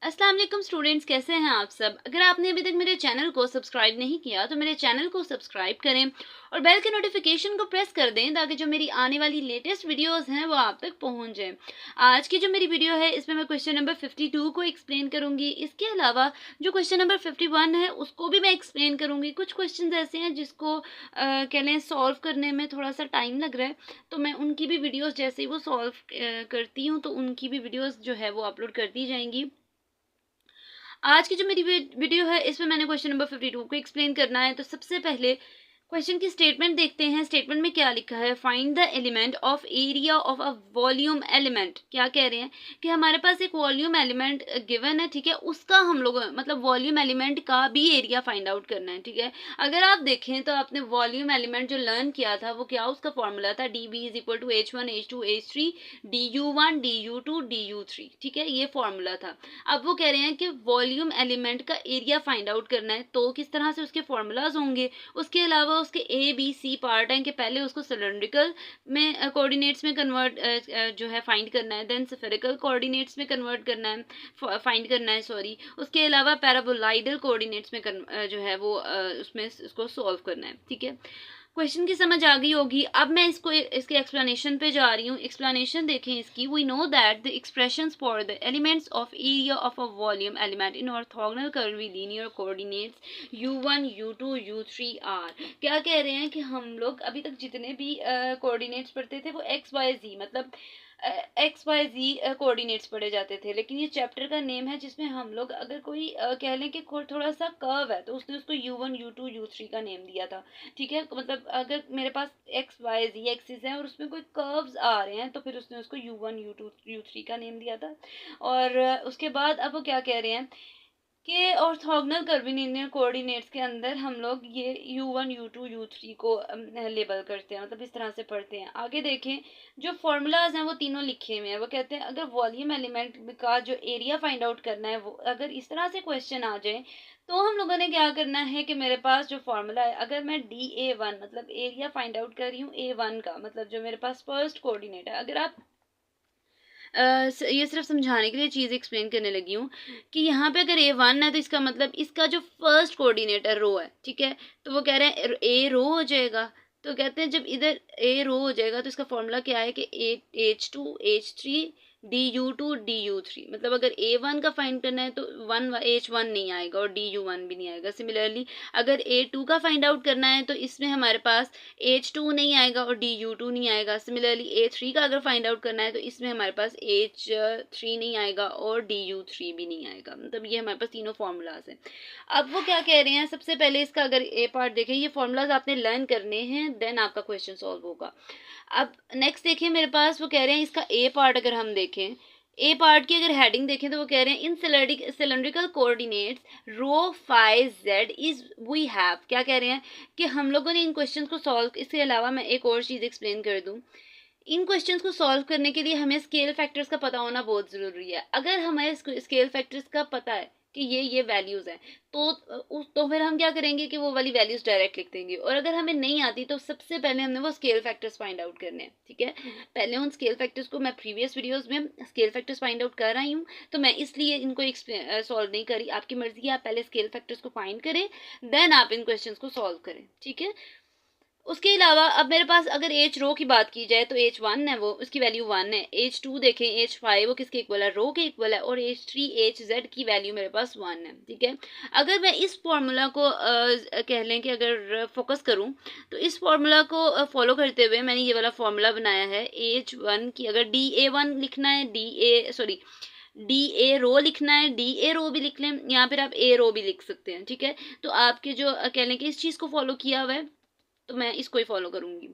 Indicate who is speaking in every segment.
Speaker 1: अस्सलाम वालेकुम स्टूडेंट्स, कैसे हैं आप सब। अगर आपने अभी तक मेरे चैनल को सब्सक्राइब नहीं किया तो मेरे चैनल को सब्सक्राइब करें और बेल के नोटिफिकेशन को प्रेस कर दें ताकि जो मेरी आने वाली लेटेस्ट वीडियोस हैं वो आप तक पहुंच जाएं। आज की जो मेरी वीडियो है इसमें मैं क्वेश्चन नंबर 52 को एक्सप्लेन करूंगी। इसके अलावा जो क्वेश्चन नंबर 51 है उसको भी मैं एक्सप्लेन करूंगी। कुछ क्वेश्चन ऐसे हैं जिसको कह लें सॉल्व करने में थोड़ा सा टाइम लग रहा है, तो मैं उनकी भी वीडियोज़ जैसे ही वो सॉल्व करती हूँ तो उनकी भी वीडियोज़ जो है वो अपलोड कर दी जाएंगी। आज की जो मेरी वीडियो है इसमें मैंने क्वेश्चन नंबर 52 को एक्सप्लेन करना है। तो सबसे पहले क्वेश्चन की स्टेटमेंट देखते हैं। स्टेटमेंट में क्या लिखा है, find the element of area of a volume element. क्या कह रहे हैं कि हमारे पास एक वॉल्यूम एलिमेंट गिवन है, ठीक है, उसका हम लोग मतलब वॉल्यूम एलिमेंट का भी एरिया फाइंड आउट करना है, ठीक है। अगर आप देखें तो आपने वॉल्यूम एलिमेंट जो लर्न किया था वो क्या, उसका फॉर्मूला था D B is equal to H1 H2 H3 du1 du2 du3, ठीक है, ये फॉर्मूला था। अब वो कह रहे हैं कि वॉल्यूम एलिमेंट का एरिया फाइंड आउट करना है, तो किस तरह से उसके फॉर्मूलाज होंगे। उसके अलावा उसके A B C पार्ट हैं कि पहले उसको सिलेंड्रिकल में कोऑर्डिनेट्स में कन्वर्ट जो है फाइंड करना है, देन स्फेरिकल कोऑर्डिनेट्स में कन्वर्ट करना है, फाइंड करना है, सॉरी। उसके अलावा पैराबोलाइडल कोऑर्डिनेट्स में जो है वो उसमें इसको सॉल्व करना है, ठीक है। क्वेश्चन की समझ आ गई होगी। अब मैं इसको इसके एक्सप्लेनेशन पे जा रही हूँ। एक्सप्लेनेशन देखें इसकी। We know that the expressions for the elements of area of a volume element in orthogonal curvilinear coordinates u1 u2 u3 are. क्या कह रहे हैं कि हम लोग अभी तक जितने भी कोऑर्डिनेट्स पढ़ते थे वो एक्स वाई जी मतलब XYZ कोऑर्डिनेट्स पढ़े जाते थे, लेकिन ये चैप्टर का नेम है जिसमें हम लोग अगर कोई कह लें कि थोड़ा सा कर्व है तो उसने उसको u1 u2 u3 का नेम दिया था, ठीक है। मतलब अगर मेरे पास XYZ एक्सिस है और उसमें कोई कर्व्स आ रहे हैं तो फिर उसने उसको u1 u2 u3 का नेम दिया था। और उसके बाद अब वो क्या कह रहे हैं कि ऑर्थोगोनल कर्वीलिनियर कोऑर्डिनेट्स के अंदर हम लोग ये u1 u2 u3 को लेबल करते हैं, मतलब इस तरह से पढ़ते हैं। आगे देखें, जो फॉर्मूलाज हैं वो तीनों लिखे हुए हैं। वो कहते हैं अगर वॉल्यूम एलिमेंट का जो एरिया फाइंड आउट करना है वो अगर इस तरह से क्वेश्चन आ जाए तो हम लोगों ने क्या करना है कि मेरे पास जो फॉर्मूला है, अगर मैं DA1 मतलब एरिया फाइंड आउट कर रही हूँ A1 का, मतलब जो मेरे पास फर्स्ट कोऑर्डिनेट है, अगर आप ये सिर्फ समझाने के लिए चीज़ एक्सप्लेन करने लगी हूँ कि यहाँ पे अगर A1 है तो इसका मतलब इसका जो फर्स्ट कोऑर्डिनेटर रो है, ठीक है। तो वो कह रहे हैं A रो हो जाएगा। तो कहते हैं जब इधर A रो हो जाएगा तो इसका फॉर्मूला क्या है कि H2 H3 du2 du3। मतलब अगर A1 का फाइंड करना है तो H1 नहीं आएगा और du1 भी नहीं आएगा। सिमिलरली अगर A2 का फाइंड आउट करना है तो इसमें हमारे पास H2 नहीं आएगा और du2 नहीं आएगा। सिमिलरली A3 का अगर फाइंड आउट करना है तो इसमें हमारे पास H3 नहीं आएगा और du3 भी नहीं आएगा। मतलब ये हमारे पास तीनों फॉर्मूलाज हैं। अब वो क्या कह रहे हैं, सबसे पहले इसका अगर ए पार्ट देखें, ये फॉर्मूलाज आपने लर्न करने हैं, देन आपका क्वेश्चन सॉल्व होगा। अब नेक्स्ट देखिए मेरे पास, वो कह रहे हैं इसका ए पार्ट अगर हम देखें, ए पार्ट की अगर हेडिंग देखें तो वो कह रहे हैं in cylindrical coordinates rho phi z is we have. क्या कह रहे हैं कि हम लोगों ने इन क्वेश्चंस को सॉल्व, इसके अलावा मैं एक और चीज़ एक्सप्लेन कर दूं, इन क्वेश्चंस को सॉल्व करने के लिए हमें स्केल फैक्टर्स का पता होना बहुत ज़रूरी है। अगर हमें स्केल फैक्टर्स का पता है कि ये वैल्यूज़ हैं तो फिर हम क्या करेंगे कि वो वाली वैल्यूज़ डायरेक्ट लिख देंगे। और अगर हमें नहीं आती तो सबसे पहले हमने वो स्केल फैक्टर्स फाइंड आउट करने हैं, ठीक है। पहले उन स्केल फैक्टर्स को, मैं प्रीवियस वीडियोज़ में स्केल फैक्टर्स फाइंड आउट कर रही हूँ तो मैं इसलिए इनको सॉल्व नहीं करी। आपकी मर्जी है, आप पहले स्केल फैक्टर्स को फाइंड करें, देन आप इन क्वेश्चंस को सॉल्व करें, ठीक है। उसके अलावा अब मेरे पास अगर H रो की बात की जाए तो H1 है वो, उसकी वैल्यू 1 है। H2 देखें H5 वो किसके इक्वल है, रो के इक्वल है। और H3 HZ की वैल्यू मेरे पास 1 है, ठीक है। अगर मैं इस फॉर्मूला को कह लें कि अगर फोकस करूं तो इस फॉर्मूला को फॉलो करते हुए मैंने ये वाला फॉर्मूला बनाया है। H1 की अगर DA1 लिखना है, DA रो लिखना है, DA रो भी लिख लें, यहाँ पर आप A रो भी लिख सकते हैं, ठीक है। तो आपके जो कह लें कि इस चीज़ को फॉलो किया हुआ है तो मैं इसको ही फॉलो करूंगी।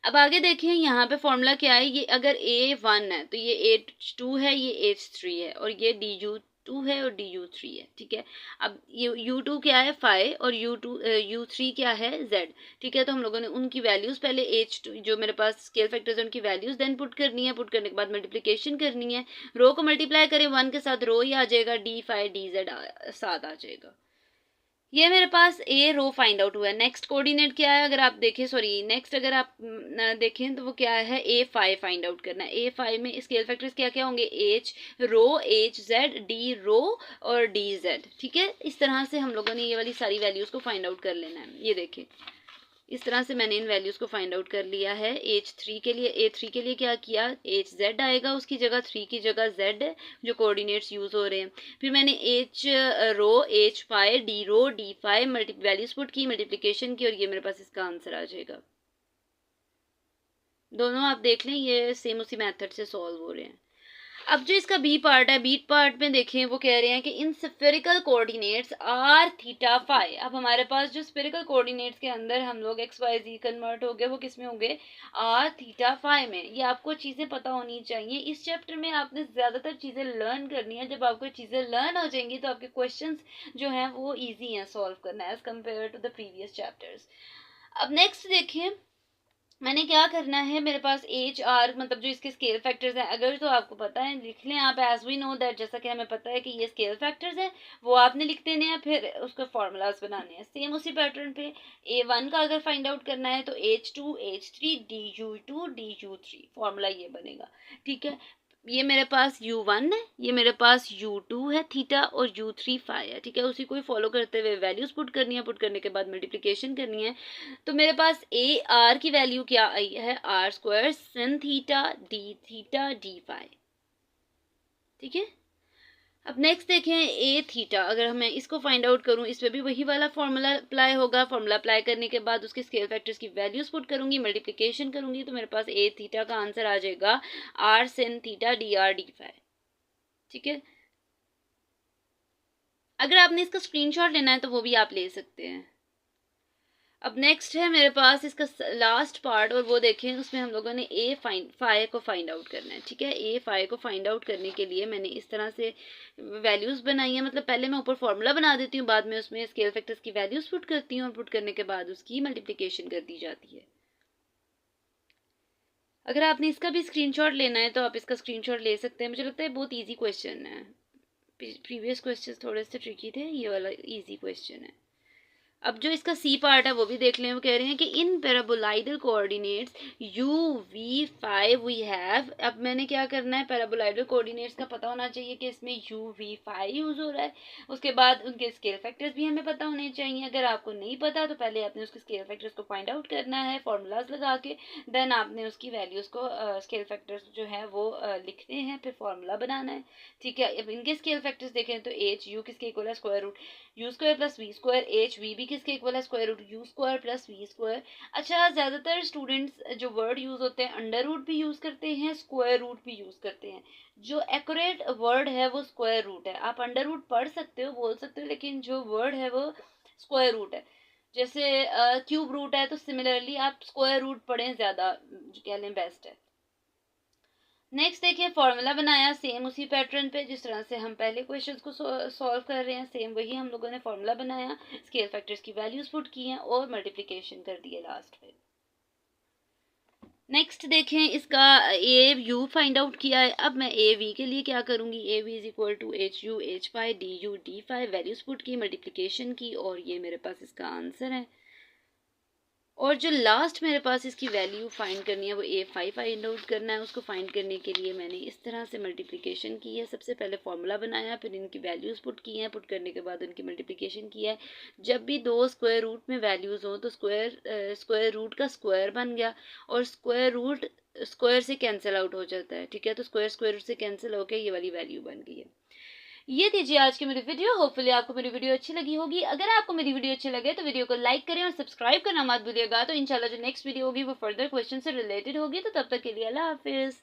Speaker 1: अब आगे देखें यहाँ पे फॉर्मूला क्या है, ये अगर A1 है तो ये H2 है, ये H3 है और ये du2 है और du3 है, ठीक है। अब ये u2 क्या है, फाई, और u3 क्या है, z, ठीक है। तो हम लोगों ने उनकी वैल्यूज पहले H2 जो मेरे पास स्केल फैक्टर्स है उनकी वैल्यूज देन पुट करनी है। पुट करने के बाद मल्टीप्लिकेशन करनी है, रो को मल्टीप्लाई करें 1 के साथ रो ही आ जाएगा, d फाई dz साथ आ जाएगा। ये मेरे पास ए रो फाइंड आउट हुआ है। नेक्स्ट कोऑर्डिनेट क्या है, अगर आप देखें, सॉरी नेक्स्ट अगर आप देखें तो वो क्या है, A5 फाइंड आउट करना है। A5 में स्केल फैक्टर्स क्या क्या होंगे, H रो, HZ, D रो और DZ। ठीक है, इस तरह से हम लोगों ने ये वाली सारी वैल्यूज़ को फाइंड आउट कर लेना है। ये देखिए इस तरह से मैंने इन वैल्यूज़ को फाइंड आउट कर लिया है। A3 के लिए क्या किया, HZ आएगा उसकी जगह, 3 की जगह Z जो कोऑर्डिनेट्स यूज़ हो रहे हैं। फिर मैंने H रो, H5, D रो, D5 वैल्यूज पुट की, मल्टीप्लिकेशन की, और ये मेरे पास इसका आंसर आ जाएगा। दोनों आप देख लें, ये सेम उसी मेथड से सॉल्व हो रहे हैं। अब जो इसका बी पार्ट है, बी पार्ट में देखें वो कह रहे हैं कि in spherical coordinates R theta phi. अब हमारे पास जो स्फेरिकल कोऑर्डिनेट्स के अंदर हम लोग एक्स वाई जी कन्वर्ट हो गए, वो किस में हो गए, आर थीटा फाई में। ये आपको चीज़ें पता होनी चाहिए। इस चैप्टर में आपने ज़्यादातर चीज़ें लर्न करनी है। जब आपको चीज़ें लर्न हो जाएंगी तो आपके क्वेश्चन जो हैं वो ईजी हैं सॉल्व करना as compare to the previous chapters. अब नेक्स्ट देखिए मैंने क्या करना है, मेरे पास एच आर मतलब जो इसके स्केल फैक्टर्स हैं, अगर तो आपको पता है लिख लें आप, एज वी नो दैट, जैसा कि हमें पता है कि ये स्केल फैक्टर्स हैं वो आपने लिख देने हैं, फिर उसके फॉर्मूलाज बनाने हैं सेम उसी पैटर्न पे। A1 का अगर फाइंड आउट करना है तो H2 H3 DU2 DU3 formula ये बनेगा। ठीक है, ये मेरे पास U1 है, ये मेरे पास U2 है थीटा, और U3 फाई है। ठीक है, उसी को ही फॉलो करते हुए वैल्यूज पुट करनी है, पुट करने के बाद मल्टीप्लिकेशन करनी है। तो मेरे पास ए आर की वैल्यू क्या आई है, R square sin theta D phi. ठीक है, अब नेक्स्ट देखें ए थीटा, अगर मैं इसको फाइंड आउट करूं, इस पे भी वही वाला फॉर्मूला अप्लाई होगा। फॉर्मूला अप्लाई करने के बाद उसके स्केल फैक्टर्स की वैल्यूज पुट करूंगी, मल्टीप्लिकेशन करूंगी, तो मेरे पास ए थीटा का आंसर आ जाएगा R sin theta D phi. ठीक है, अगर आपने इसका स्क्रीनशॉट लेना है तो वो भी आप ले सकते हैं। अब नेक्स्ट है मेरे पास इसका लास्ट पार्ट, और वो देखें उसमें हम लोगों ने फाई को फाइंड आउट करना है। ठीक है, ए फाई को फाइंड आउट करने के लिए मैंने इस तरह से वैल्यूज बनाई है, मतलब पहले मैं ऊपर फॉर्मूला बना देती हूँ, बाद में उसमें स्केल फैक्टर्स की वैल्यूज पुट करती हूँ, और पुट करने के बाद उसकी मल्टीप्लिकेशन कर दी जाती है। अगर आपने इसका भी स्क्रीनशॉट लेना है तो आप इसका स्क्रीनशॉट ले सकते हैं। मुझे लगता है बहुत ईजी क्वेश्चन है, प्रीवियस क्वेश्चन थोड़े से ट्रिकी थे, ये वाला ईजी क्वेश्चन है। अब जो इसका सी पार्ट है वो भी देख लें। वो कह रहे हैं कि in paraboloidal coordinates u v5 we have. अब मैंने क्या करना है, पैराबोलाइडल कोऑर्डिनेट्स का पता होना चाहिए कि इसमें u v5 यूज हो रहा है। उसके बाद उनके स्केल फैक्टर्स भी हमें पता होने चाहिए। अगर आपको नहीं पता तो पहले आपने उसके स्केल फैक्टर्स को फाइंड आउट करना है फॉर्मूलाज लगा के, देन आपने उसकी वैल्यूज को स्केल फैक्टर्स जो है वो लिखने हैं, फिर फॉर्मूला बनाना है। ठीक है, अब इनके स्केल फैक्टर्स देखें तो एच यू किसके इक्वल है, square root U square plus V square, H V भी किसके इक्वल है, square root U square plus V square. अच्छा, ज्यादातर स्टूडेंट्स जो वर्ड यूज होते हैं अंडर रूट भी यूज करते हैं, स्क्वायर रूट भी यूज करते हैं। जो एक्यूरेट वर्ड है वो स्क्वायर रूट है। आप अंडर रूट पढ़ सकते हो, बोल सकते हो, लेकिन जो वर्ड है वो स्क्वायर रूट है। जैसे क्यूब रूट है तो सिमिलरली आप स्क्वायर रूट पढ़ें, ज्यादा कह लें बेस्ट है। नेक्स्ट देखिए फॉर्मूला बनाया सेम उसी पैटर्न पे, जिस तरह से हम पहले क्वेश्चंस को सॉल्व कर रहे हैं, सेम वही हम लोगों ने फॉर्मूला बनाया, स्केल फैक्टर्स की वैल्यूज पुट की हैं और मल्टीप्लिकेशन कर दिए लास्ट पे। नेक्स्ट देखें इसका ए यू फाइंड आउट किया है। अब मैं ए वी के लिए क्या करूंगी, A V is equal to H U H five D U D five, values put की, मल्टीप्लिकेशन की, और ये मेरे पास इसका आंसर है। और जो लास्ट मेरे पास इसकी वैल्यू फाइंड करनी है वो A5 फाइंड आउट करना है। उसको फाइंड करने के लिए मैंने इस तरह से मल्टीप्लिकेशन की है, सबसे पहले फॉर्मूला बनाया, फिर इनकी वैल्यूज़ पुट की हैं, पुट करने के बाद उनकी मल्टीप्लिकेशन की है। जब भी दो स्क्वायर रूट में वैल्यूज़ हों तो स्क्वायर रूट का स्क्वायर बन गया, और स्क्वायर रूट स्क्वायर से कैंसिल आउट हो जाता है। ठीक है, तो स्क्वायर रूट से कैंसिल होकर ये वाली वैल्यू बन गई है। ये दीजिए आज की मेरी वीडियो। होपफुली आपको मेरी वीडियो अच्छी लगी होगी। अगर आपको मेरी वीडियो अच्छी लगे तो वीडियो को लाइक करें और सब्सक्राइब करना मत भूलिएगा। तो इंशाल्लाह जो नेक्स्ट वीडियो होगी वो फर्दर क्वेश्चन से रिलेटेड होगी। तो तब तक के लिए अल्लाह हाफिज़।